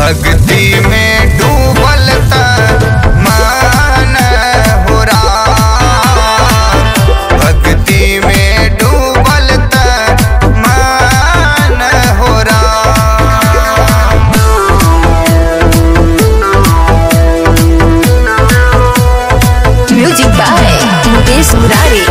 भक्ति में डूबल मान हो राम, भक्ति में डूबल मान हो राम। Music by Mukesh Murari.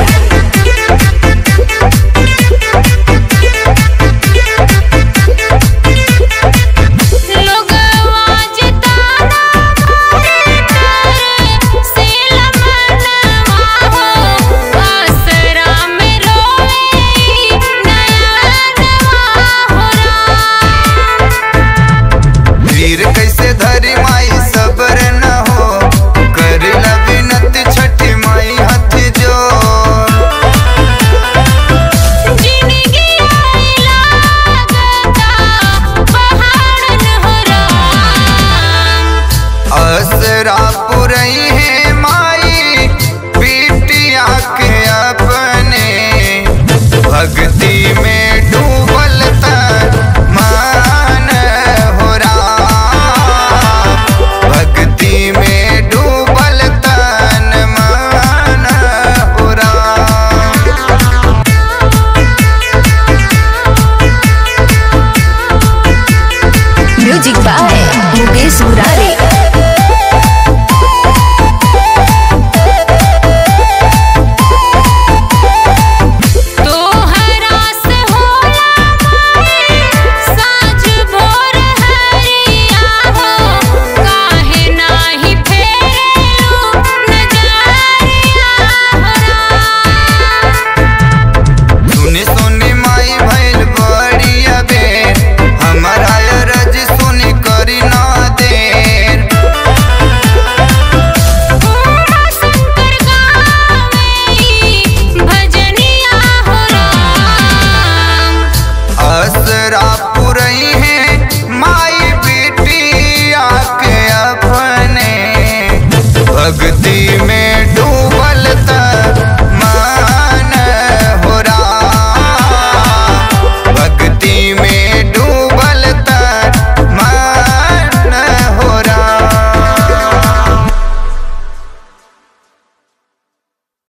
कैसे धरी माई सबर न हो, करेला विनती छठी माई हाथ जोड़। जिंदगी लागता पहाड़न हो राम, असरा पुरई है माई बिटिया के अपने, भक्ति में डूबल मान हो राम, भक्ति में डूबल तन मान हो राम। Music by Mukesh Murari.